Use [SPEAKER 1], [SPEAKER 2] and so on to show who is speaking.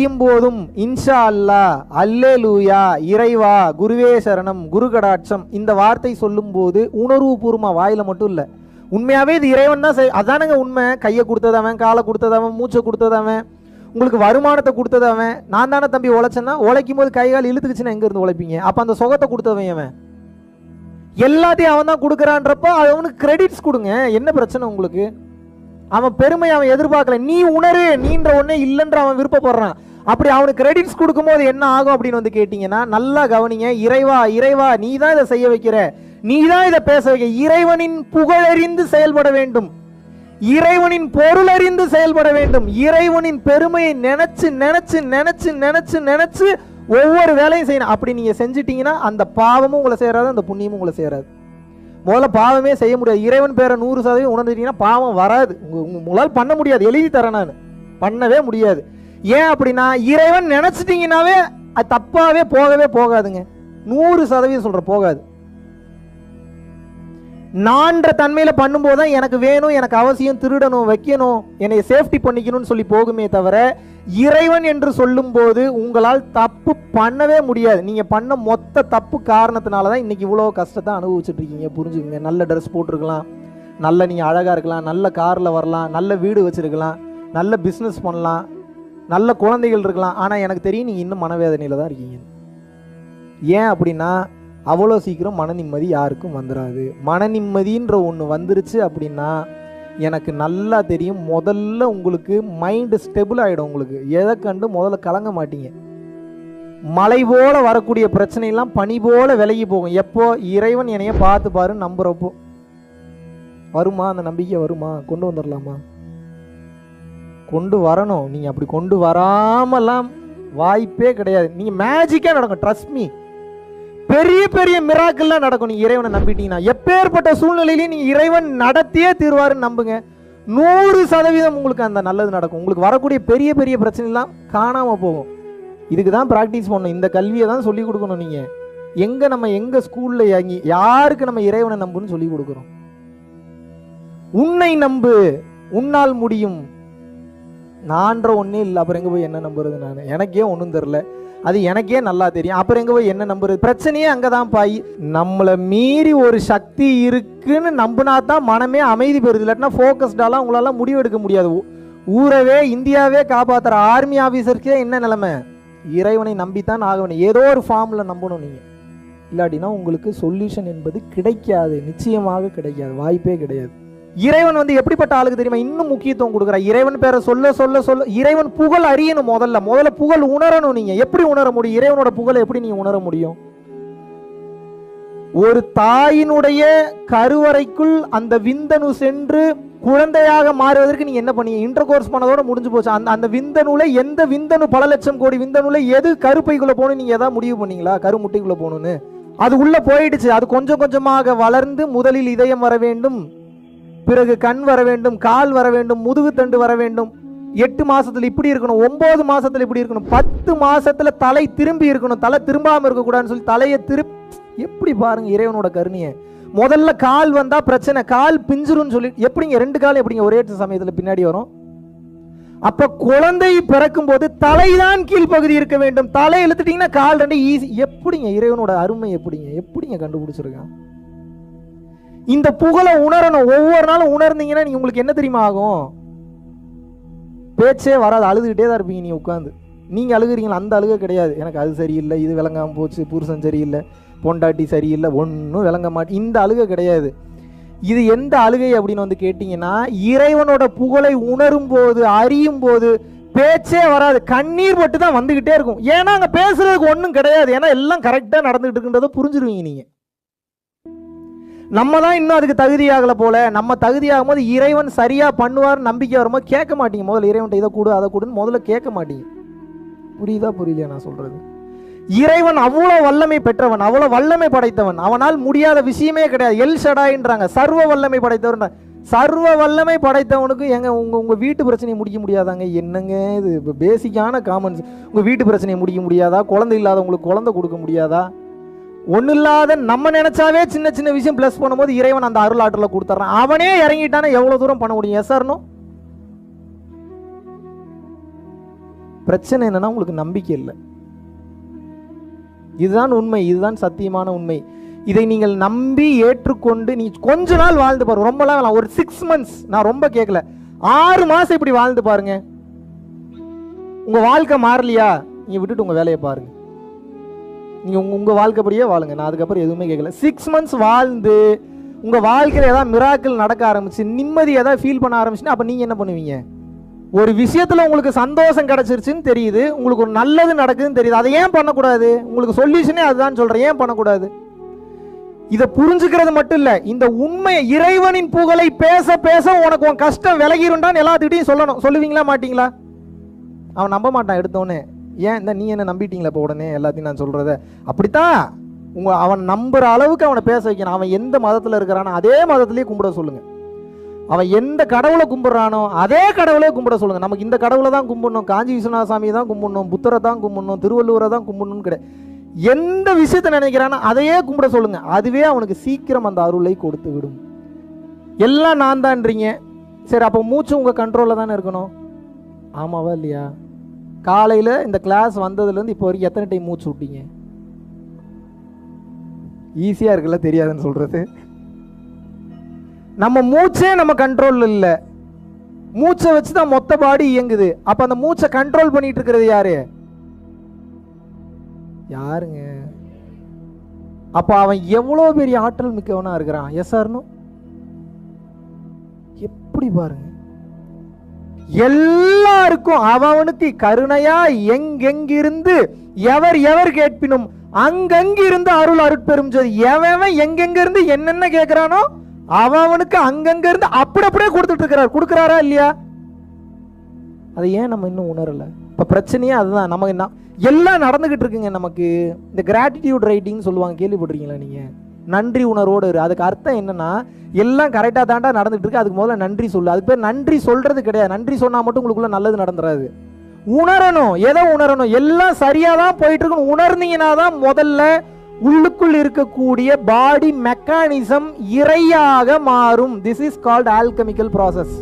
[SPEAKER 1] செய்யும் போதும் இன்ஷா அல்லா, அல்லேலூயா, இறைவா, குருவே சரணம், குரு கடாட்சம் இந்த வார்த்தை சொல்லும் போது உணர்வுபூர்வமா வாயில மட்டும் இல்லை, உண்மையாவே இது இறைவன் தான் அதானுங்க உண்மை. கையை கொடுத்ததவன், காலை கொடுத்ததவன், மூச்சை கொடுத்ததவன், உங்களுக்கு வருமானத்தை கொடுத்ததவன். நான் தானே தம்பி உழைச்சேன்னா, உழைக்கும் போது கை கால் இழுத்துக்குச்சுன்னா எங்க இருந்து உழைப்பீங்க? அப்ப அந்த சுகத்தை கொடுத்தவன் அவன், எல்லாத்தையும் அவன் தான் கொடுக்குறான்றப்ப அவனுக்கு கிரெடிட்ஸ் கொடுங்க. என்ன பிரச்சனை உங்களுக்கு? அவன் பெருமை அவன் எதிர்பார்க்கல, நீ உணரு, நீன்ற ஒன்னே இல்லைன்ற அவன் விருப்பப்படுறான். அப்படி அவனுக்கு கிரெடிட்ஸ் கொடுக்கும் போது என்ன ஆகும் அப்படின்னு வந்து கேட்டீங்கன்னா, நல்லா கவனிங்க. இறைவா, இறைவா, நீ தான் இதை செய்ய வைக்கிற, நீ தான் இதை பேச வைக்க. இறைவனின் புகழறிந்து செயல்பட வேண்டும், இறைவனின் பொருள் அறிந்து செயல்பட வேண்டும். இறைவனின் பெருமையை நினைச்சு நினைச்சு நினைச்சு நினைச்சு நினைச்சு ஒவ்வொரு வேலையும் செய்யணும். அப்படி நீங்க செஞ்சிட்டீங்கன்னா அந்த பாவமும் உங்களை சேராது, அந்த புண்ணியமும் உங்களை சேராது. முதல்ல பாவமே செய்ய முடியாது. இறைவன் பேரை 100% உணர்ந்துட்டீங்கன்னா பாவம் வராது. உங்களால் பண்ண முடியாது, எழுதி தரேன் நான், பண்ணவே முடியாது. ஏன் அப்படின்னா இறைவன் நினைச்சிட்டீங்கன்னாவே அது தப்பாவே போகவே போகாதுங்க. 100% சொல்ற போகாது. நான்ற தன்மையில பண்ணும்போது தான் எனக்கு வேணும், எனக்கு அவசியம், திருடணும், வைக்கணும், என்னை சேஃப்டி பண்ணிக்கணும்னு சொல்லி போகுமே தவிர, இறைவன் என்று சொல்லும் போது உங்களால் தப்பு பண்ணவே முடியாது. நீங்க பண்ண மொத்த தப்பு காரணத்தினால தான் இன்னைக்கு இவ்வளோ கஷ்டத்தை அனுபவிச்சுட்டு இருக்கீங்க. புரிஞ்சுக்கங்க. நல்ல ட்ரெஸ் போட்டிருக்கலாம், நல்ல நீங்க அழகா இருக்கலாம், நல்ல கார்ல வரலாம், நல்ல வீடு வச்சிருக்கலாம், நல்ல பிஸ்னஸ் பண்ணலாம், நல்ல குழந்தைகள் இருக்கலாம். ஆனா எனக்கு தெரியும் நீங்க இன்னும் மனவேதனையில தான் இருக்கீங்க. ஏன் அப்படின்னா அவ்வளோ சீக்கிரம் மன நிம்மதி யாருக்கும் வந்துடாது. மன நிம்மதின்ற ஒன்று வந்துருச்சு அப்படின்னா எனக்கு நல்லா தெரியும், முதல்ல உங்களுக்கு மைண்டு ஸ்டெபிள் ஆகிடும். உங்களுக்கு எதை கண்டு முதல்ல கலங்க மாட்டீங்க. மலை போல வரக்கூடிய பிரச்சனையெல்லாம் பனி போல விலகி போகும். எப்போ? இறைவன் என்னைய பார்த்து பாரு நம்புறப்போ. வருமா அந்த நம்பிக்கை? வருமா? கொண்டு வந்துடலாமா? கொண்டு வரணும். நீங்கள் அப்படி கொண்டு வராமலாம் வாய்ப்பே கிடையாது. நீங்கள் மேஜிக்காக நடக்கும். ட்ரஸ்ட் மீ, பெரிய பெரிய மிராக்கிள்லாம் நடக்கும் நீங்க இறைவனை நம்பிட்டீங்கன்னா. எப்பேற்பட்ட சூழ்நிலையிலையும் நீங்க இறைவன் நடத்தியே தீர்வாருன்னு நம்புங்க, 100% உங்களுக்கு அந்த நல்லது நடக்கும். உங்களுக்கு வரக்கூடிய பெரிய பெரிய பிரச்சனை எல்லாம் காணாம போகும். இதுக்கு தான் பிராக்டிஸ் பண்ணணும். இந்த கல்வியை தான் சொல்லி கொடுக்கணும். நீங்க எங்க நம்ம எங்க ஸ்கூல்ல யாருக்கு நம்ம இறைவனை நம்புன்னு சொல்லி கொடுக்குறோம்? உன்னை நம்பு, உன்னால் முடியும். நான்ற ஒன்னே இல்லை, அப்புறம் எங்க போய் என்ன நம்புறது? நான் எனக்கே ஒன்றும் தெரியல, அது எனக்கே நல்லா தெரியும், அப்புறம் எங்க போய் என்ன நம்புறது? பிரச்சனையே அங்கதான் பாய். நம்மளை மீறி ஒரு சக்தி இருக்குன்னு நம்பினா தான் மனமே அமைதி பெறுது. இல்லாட்டினா ஃபோக்கஸ்டாலாம் உங்களால முடிவு எடுக்க முடியாது. ஊரவே இந்தியாவே காப்பாத்துற ஆர்மி ஆபீசருக்கே என்ன நிலைமை? இறைவனை நம்பித்தான் ஆகணும். ஏதோ ஒரு ஃபார்ம்ல நம்பணும் நீங்க. இல்லாட்டினா உங்களுக்கு சொல்யூஷன் என்பது கிடைக்காது, நிச்சயமாக கிடைக்காது, வாய்ப்பே கிடையாது. இறைவன் எப்படிப்பட்ட ஆளுக்கு தெரியுமா இன்னும் முக்கியத்துவம் கொடுக்குறார்? இறைவன் பேரை சொல்ல சொல்ல சொல்ல இறைவன் புகழ் அறியணும். முதல்ல புகழ் உணரணும். நீங்க எப்படி உணர முடியும்? இறைவனோட புகழை எப்படி நீங்க உணர முடியும்? ஒரு தாயினுடைய கருவறைக்குள் அந்த விந்தணு சென்று குழந்தையாக மாறுவதற்கு நீங்க என்ன பண்ணீங்க? இன்டர் கோர்ஸ் பண்ணதோட முடிஞ்சு போச்சு. அந்த விந்தணுல எந்த விந்தணு, பல லட்சம் கோடி விந்தணுல எது கருப்பைக்குள்ள போகணும் நீங்க ஏதாவது முடிவு பண்ணீங்களா? கருமுட்டைக்குள்ள போகணும்னு அது உள்ள போயிடுச்சு. அது கொஞ்சம் கொஞ்சமாக வளர்ந்து முதலில் இதயம் வர வேண்டும், பிறகு கண் வர வேண்டும், கால் வர வேண்டும், முதுகு தண்டு வர வேண்டும். 8 மாசத்துல இப்படி இருக்கணும், 9 மாசத்துல இப்படி இருக்கணும், 10 மாசத்துல தலை திரும்பி இருக்கணும், தலை திரும்பாம இருக்க கூடாதுன்னு சொல்லி தலையை எப்படி பாருங்க இறைவனோட கருணையை. முதல்ல கால் வந்தா பிரச்சனை, கால் பிஞ்சிருன்னு சொல்லி எப்படிங்க 2 கால் எப்படிங்க ஒரே சமயத்துல பின்னாடி வரும்? அப்ப குழந்தை பிறக்கும் போது தலைதான் கீழ்ப்பகுதி இருக்க வேண்டும். தலை இழுத்துட்டீங்கன்னா கால் 2 ஈஸி. எப்படிங்க இறைவனோட அருமை எப்படிங்க கண்டுபிடிச்சிருக்கான்? இந்த புகழை உணரணும். ஒவ்வொரு நாளும் உணர்ந்தீங்கன்னா நீங்க உங்களுக்கு என்ன தெரியுமா ஆகும்? பேச்சே வராது, அழுதுகிட்டே தான் இருப்பீங்க. நீ உட்காந்து நீங்க அழுகுறீங்களா? அந்த அழுகை கிடையாது. எனக்கு அது சரியில்லை, இது விளங்காம போச்சு, புருஷன் சரியில்லை, பொண்டாட்டி சரியில்லை, ஒன்றும் விளங்க மாட்டேன், இந்த அழுகை கிடையாது. இது எந்த அழுகை அப்படின்னு கேட்டீங்கன்னா, இறைவனோட புகழை உணரும் போது, அறியும் போது பேச்சே வராது, கண்ணீர் பட்டு தான் வந்துகிட்டே இருக்கும். ஏன்னா அங்க பேசுறதுக்கு ஒன்றும் கிடையாது. ஏன்னா எல்லாம் கரெக்டா நடந்துகிட்டு இருக்குன்றதை புரிஞ்சிருவீங்க நீங்க. நம்ம தான் இன்னும் அதுக்கு தகுதியாகல போல. நம்ம தகுதியாகும் போது இறைவன் சரியா பண்ணுவார் நம்பிக்கை வரும்போது கேட்க மாட்டீங்க. முதல்ல இறைவன் இதை கொடு அதை கொடுன்னு முதல்ல கேட்க மாட்டீங்க. புரியுதா புரியலையா நான் சொல்றது? இறைவன் அவ்வளோ வல்லமை பெற்றவன், அவ்வளோ வல்லமை படைத்தவன், அவனால் முடியாத விஷயமே கிடையாது. எல் ஷடாயின்றாங்க, சர்வ வல்லமை படைத்தவன். சர்வ வல்லமை படைத்தவனுக்கு எங்க உங்க வீட்டு பிரச்சனையை முடிக்க முடியாதாங்க? என்னங்க இது பேசிக்கான காமன்ஸ். உங்க வீட்டு பிரச்சனையை முடிக்க முடியாதா? குழந்தை இல்லாதவங்களுக்கு குழந்தை கொடுக்க முடியாதா? ஒன்றும் இல்லாத நம்ம நினைச்சாவே சின்ன சின்ன விஷயம் பிளஸ் பண்ணும்போது இறைவன் அந்த அருள் ஆற்றலை கொடுத்துட்றான். அவனே இறங்கிட்டானே எவ்வளவு தூரம் பண்ண முடியும்? Yes or no? பிரச்சனை என்னன்னா உங்களுக்கு நம்பிக்கை இல்லை. இதுதான் உண்மை, இதுதான் சத்தியமான உண்மை. இதை நீங்கள் நம்பி ஏற்றுக்கொண்டு நீ கொஞ்ச நாள் வாழ்ந்து பாருங்க. ரொம்பலாம் வேணாம், ஒரு 6 months, நான் ரொம்ப கேட்கல, 6 மாசம் இப்படி வாழ்ந்து பாருங்க. உங்க வாழ்க்கை மாறலையா, நீங்க விட்டுட்டு உங்க வேலையை பாருங்க. நீங்க உங்க வாழ்க்கைப்படியே வாழுங்க. நான் அதுக்கப்புறம் எதுவுமே கேட்கல. 6 months வாழ்ந்து உங்க வாழ்க்கையில் ஏதாவது மிராக்கிள் நடக்க ஆரம்பிச்சு, நிம்மதி ஏதாவது ஃபீல் பண்ண ஆரம்பிச்சுன்னா அப்ப நீங்க என்ன பண்ணுவீங்க? ஒரு விஷயத்துல உங்களுக்கு சந்தோஷம் கிடைச்சிருச்சுன்னு தெரியுது, உங்களுக்கு ஒரு நல்லது நடக்குதுன்னு தெரியுது, அதை ஏன் பண்ணக்கூடாது? உங்களுக்கு சொல்யூஷனே அதுதான் சொல்றேன், ஏன் பண்ணக்கூடாது? இதை புரிஞ்சுக்கிறது மட்டும் இல்ல, இந்த உண்மையை இறைவனின் புகழை பேச பேச உனக்கு உன் கஷ்டம் விலகிருண்டான்னு எல்லாத்துக்கிட்டையும் சொல்லணும். சொல்லுவீங்களா மாட்டீங்களா? அவன் நம்ப மாட்டான் எடுத்தோடனே. ஏன் இந்த நீ என்ன நம்பிட்டீங்களா இப்போ உடனே எல்லாத்தையும் நான் சொல்றத? அப்படித்தான் அவன் நம்புற அளவுக்கு அவனை பேச வைக்கணும். அவன் எந்த மதத்தில் இருக்கிறானோ அதே மதத்திலேயே கும்பிட சொல்லுங்க. அவன் எந்த கடவுளை கும்பிட்றானோ அதே கடவுளே கும்பிட சொல்லுங்க. நமக்கு இந்த கடவுளை தான் கும்பிடணும், காஞ்சி விஸ்வநாத சாமியை தான் கும்பிடணும், புத்தரை தான் கும்பிடணும், திருவள்ளுவரை தான் கும்பிடணும்னு கிடையாது. எந்த விஷயத்தை நினைக்கிறானோ அதையே கும்பிட சொல்லுங்க. அதுவே அவனுக்கு சீக்கிரம் அந்த அருளை கொடுத்து விடும். எல்லாம் நான் தான்றீங்க, சரி அப்போ மூச்சு உங்க கண்ட்ரோலில் தானே இருக்கணும். ஆமாவா இல்லையா? காலையில் இந்த கிளாஸ் வந்ததுலேருந்து இப்போ வரைக்கும் எத்தனை டைம் மூச்சு விட்டீங்க? ஈஸியாக இருக்குல்ல தெரியாதுன்னு சொல்றது. நம்ம மூச்சே நம்ம கண்ட்ரோல் இல்லை, மூச்சை வச்சு தான் மொத்த பாடி இயங்குது. அப்ப அந்த மூச்சை கண்ட்ரோல் பண்ணிட்டு இருக்கிறது யாரு? யாருங்க? அப்ப அவன் எவ்வளவு பெரிய ஆற்றல் மிக்கவனா இருக்கிறான். Yes or no? எப்படி பாருங்க, எல்லாருக்கும் அவனுக்கு கருணையா எங்கெங்கிருந்து எவர் எவர் கேட்பினும் அங்கங்கிருந்து அருள் அருட்பெரும் ஜோதி. எவன் எங்கெங்க இருந்து என்னென்ன கேட்கிறானோ அவனுக்கு அங்கங்க இருந்து அப்படி அப்படியே கொடுத்துட்டு இருக்கிறார். கொடுக்கிறாரா இல்லையா? அதை ஏன் நம்ம இன்னும் உணரல? இப்ப பிரச்சனையே அதுதான். நமக்கு என்ன எல்லாம் நடந்துகிட்டு இருக்குங்க. நமக்கு இந்த கிராட்டிடியூட் ரைட்டிங் சொல்லுவாங்க, கேள்விப்பட்டிருக்கீங்களா நீங்க? நன்றி உணர்வோடு இரு. அதுக்கு அர்த்தம் என்னன்னா, எல்லாம் கரெக்டாக தாண்டா நடந்துட்டு இருக்கு, அதுக்கு முதல்ல நன்றி சொல்லு. அதுக்கு பேர் நன்றி சொல்றது கிடையாது. நன்றி சொன்னா மட்டும் உங்களுக்குள்ள நல்லது நடந்துறாது. உணரணும். எதை உணரணும்? எல்லாம் சரியா தான் போயிட்டு இருக்குன்னு உணர்ந்தீங்கன்னா தான் முதல்ல உள்ளுக்குள் இருக்கக்கூடிய பாடி மெக்கானிசம் இறையாக மாறும். This is called alchemical process.